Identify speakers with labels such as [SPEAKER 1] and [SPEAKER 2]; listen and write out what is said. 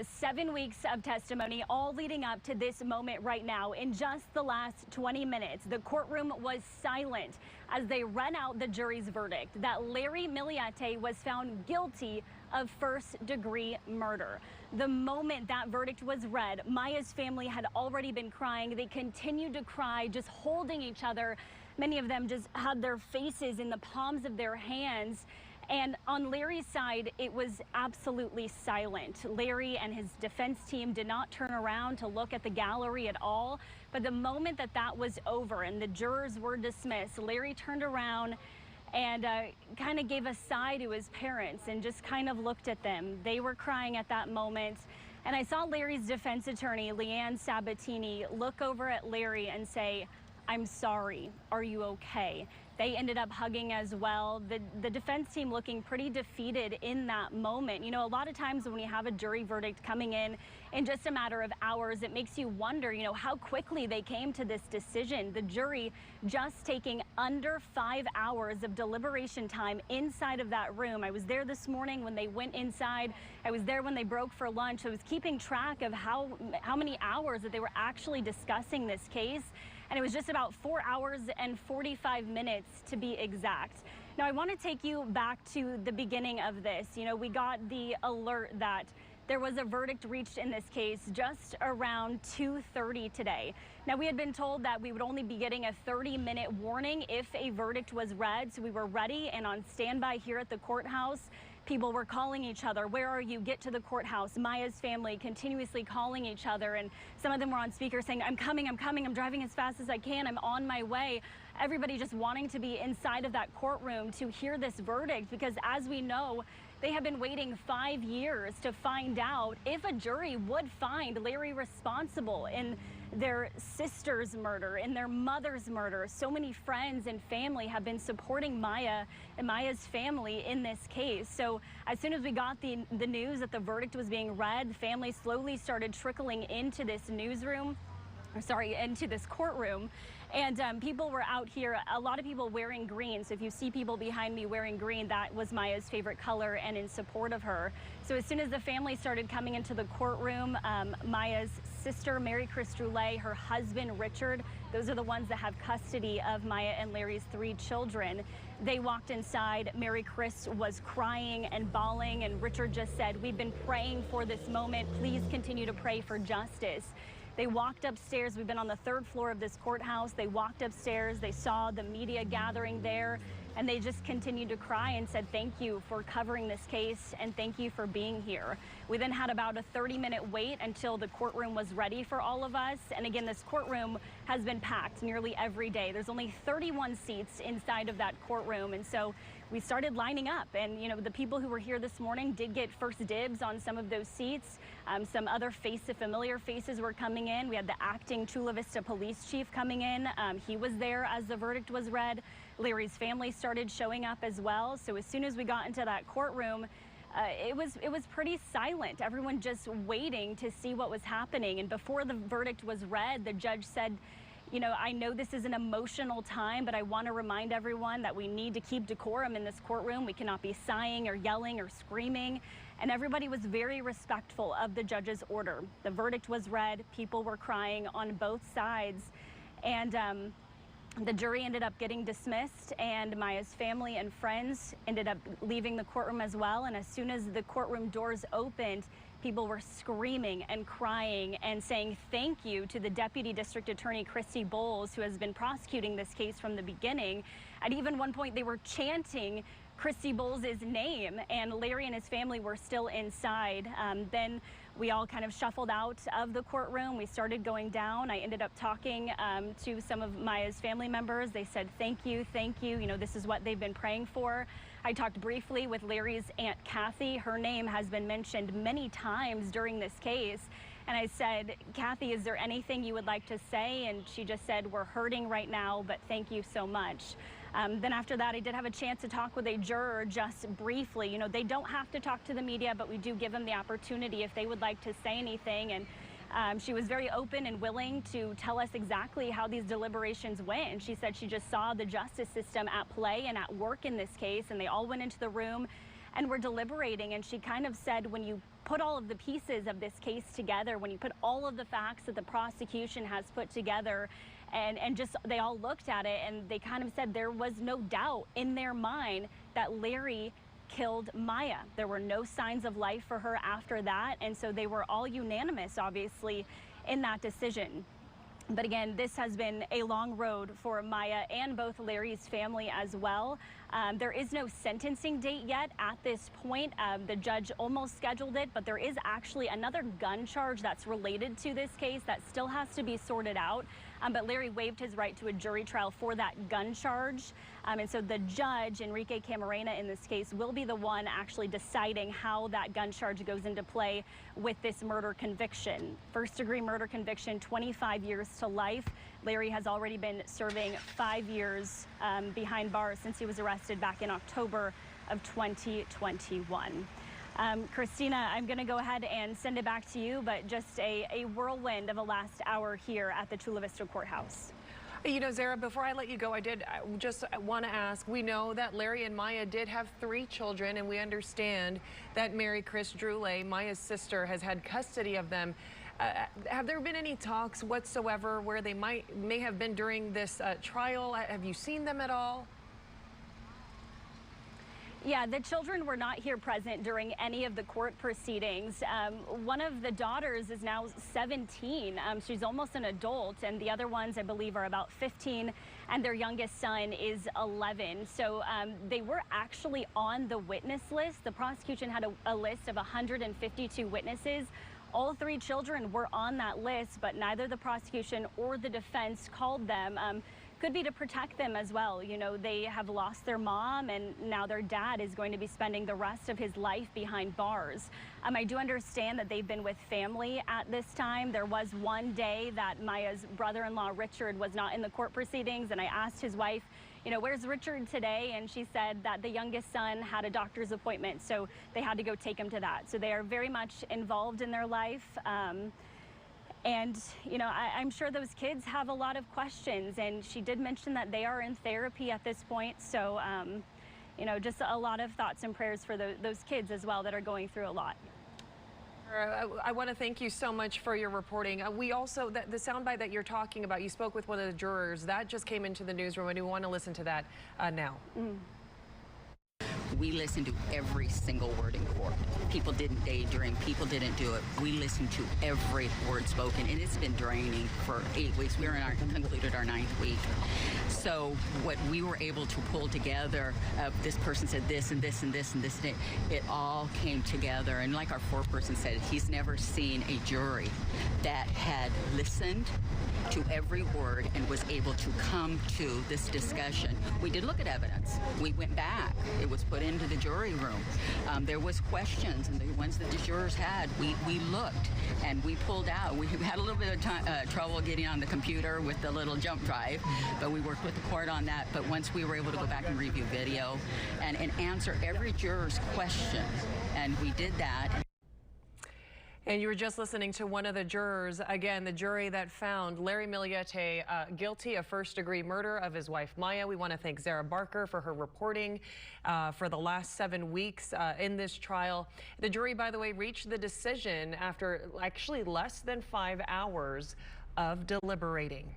[SPEAKER 1] 7 weeks of testimony, all leading up to this moment right now. In just the last 20 minutes, the courtroom was silent as they read out the jury's verdict that Larry Millete was found guilty of first-degree murder. The moment that verdict was read, Maya's family had already been crying. They continued to cry, just holding each other. Many of them just had their faces in the palms of their hands. And on Larry's side, it was absolutely silent. Larry and his defense team did not turn around to look at the gallery at all. But the moment that was over and the jurors were dismissed, Larry turned around and kind of gave a sigh to his parents and just kind of looked at them. They were crying at that moment. And I saw Larry's defense attorney, Leanne Sabatini, look over at Larry and say, "I'm sorry. Are you okay?" They ended up hugging as well. The defense team looking pretty defeated in that moment. You know, a lot of times when you have a jury verdict coming in just a matter of hours, it makes you wonder, you know, how quickly they came to this decision. The jury just taking under 5 hours of deliberation time inside of that room. I was there this morning when they went inside. I was there when they broke for lunch. I was keeping track of how many hours that they were actually discussing this case. And it was just about 4 hours and 45 minutes to be exact. Now, I want to take you back to the beginning of this. You know, we got the alert that there was a verdict reached in this case just around 2:30 today. Now, we had been told that we would only be getting a 30-minute warning if a verdict was read, so we were ready and on standby here at the courthouse. People were calling each other. "Where are you? Get to the courthouse." Maya's family continuously calling each other, and some of them were on speaker saying, I'm coming, I'm driving as fast as I can, I'm on my way." Everybody just wanting to be inside of that courtroom to hear this verdict, because as we know, they have been waiting 5 years to find out if a jury would find Larry responsible in their sister's murder, in their mother's murder. So many friends and family have been supporting Maya and Maya's family in this case. So as soon as we got the news that the verdict was being read, the family slowly started trickling into this into this courtroom. And people were out here, a lot of people wearing green. So if you see people behind me wearing green, that was Maya's favorite color and in support of her. So as soon as the family started coming into the courtroom, Maya's sister, Mary Chris Droulet, her husband, Richard, those are the ones that have custody of Maya and Larry's 3 children. They walked inside. Mary Chris was crying and bawling, and Richard just said, "We've been praying for this moment. Please continue to pray for justice." They walked upstairs. We've been on the 3rd floor of this courthouse. They walked upstairs. They saw the media gathering there, and they just continued to cry and said, "Thank you for covering this case, and thank you for being here." We then had about a 30-minute wait until the courtroom was ready for all of us. And again, this courtroom has been packed nearly every day. There's only 31 seats inside of that courtroom. And so we started lining up, and you know, the people who were here this morning did get first dibs on some of those seats. Some other familiar faces were coming in. We had the acting Chula Vista police chief coming in. He was there as the verdict was read. Larry's family started showing up as well. So as soon as we got into that courtroom, it was pretty silent. Everyone just waiting to see what was happening. And before the verdict was read, the judge said, "You know, I know this is an emotional time, but I want to remind everyone that we need to keep decorum in this courtroom. We cannot be sighing or yelling or screaming." And everybody was very respectful of the judge's order. The verdict was read. People were crying on both sides. And the jury ended up getting dismissed, and Maya's family and friends ended up leaving the courtroom as well. And as soon as the courtroom doors opened, people were screaming and crying and saying thank you to the Deputy District Attorney Christy Bowles, who has been prosecuting this case from the beginning. At even one point, they were chanting Christy Bowles' name, and Larry and his family were still inside. Then we all kind of shuffled out of the courtroom. We started going down. I ended up talking to some of Maya's family members. They said, thank you. You know, this is what they've been praying for. I talked briefly with Larry's Aunt Kathy. Her name has been mentioned many times during this case. And I said, "Kathy, is there anything you would like to say?" And she just said, "We're hurting right now, but thank you so much." Then after that, I did have a chance to talk with a juror just briefly. You know, they don't have to talk to the media, but we do give them the opportunity if they would like to say anything. And she was very open and willing to tell us exactly how these deliberations went. And she said she just saw the justice system at play and at work in this case, and they all went into the room and were deliberating. And she kind of said, when you put all of the pieces of this case together, when you put all of the facts that the prosecution has put together, and just they all looked at it and they kind of said there was no doubt in their mind that Larry killed Maya. There were no signs of life for her after that, and so they were all unanimous, obviously, in that decision. But again, this has been a long road for Maya and both Larry's family as well. There is no sentencing date yet at this point. The judge almost scheduled it, but there is actually another gun charge that's related to this case that still has to be sorted out. But Larry waived his right to a jury trial for that gun charge. And so the judge, Enrique Camarena, in this case, will be the one actually deciding how that gun charge goes into play with this murder conviction. First-degree murder conviction, 25 years to life. Larry has already been serving 5 years behind bars since he was arrested back in October of 2021. Christina, I'm going to go ahead and send it back to you, but just a whirlwind of a last hour here at the Chula Vista Courthouse.
[SPEAKER 2] You know, Zara, before I let you go, I just want to ask, we know that Larry and Maya did have 3 children, and we understand that Mary Chris Drule, Maya's sister, has had custody of them. Have there been any talks whatsoever where they may have been during this trial? Have you seen them at all?
[SPEAKER 1] Yeah, the children were not here present during any of the court proceedings. One of the daughters is now 17. She's almost an adult, and the other ones, I believe, are about 15, and their youngest son is 11. So they were actually on the witness list. The prosecution had a list of 152 witnesses. All 3 children were on that list, but neither the prosecution or the defense called them. Could be to protect them as well. You know, they have lost their mom, and now their dad is going to be spending the rest of his life behind bars. I do understand that they've been with family at this time. There was one day that Maya's brother-in-law, Richard, was not in the court proceedings, and I asked his wife, you know, where's Richard today? And she said that the youngest son had a doctor's appointment, so they had to go take him to that. So they are very much involved in their life. And, you know, I'm sure those kids have a lot of questions, and she did mention that they are in therapy at this point. So, you know, just a lot of thoughts and prayers for those kids as well that are going through a lot.
[SPEAKER 2] I want to thank you so much for your reporting. We also, the soundbite that you're talking about, you spoke with one of the jurors. That just came into the newsroom, and we want to listen to that now.
[SPEAKER 3] We listened to every single word in court. People didn't daydream. People didn't do it. We listened to every word spoken, and it's been draining for 8 weeks. We concluded our 9th week. So what we were able to pull together, this person said this and this and this and this, and it all came together. And like our foreperson said, he's never seen a jury that had listened to every word and was able to come to this discussion. We did look at evidence. We went back. It was put into the jury room. There was questions, and the ones that the jurors had, we looked and we pulled out. We had a little bit of trouble getting on the computer with the little jump drive, but we worked with the court on that. But once we were able to go back and review video and answer every juror's question, and we did that.
[SPEAKER 2] And you were just listening to one of the jurors, again, the jury that found Larry Millete guilty of first-degree murder of his wife, Maya. We want to thank Zara Barker for her reporting for the last 7 weeks in this trial. The jury, by the way, reached the decision after actually less than 5 hours of deliberating.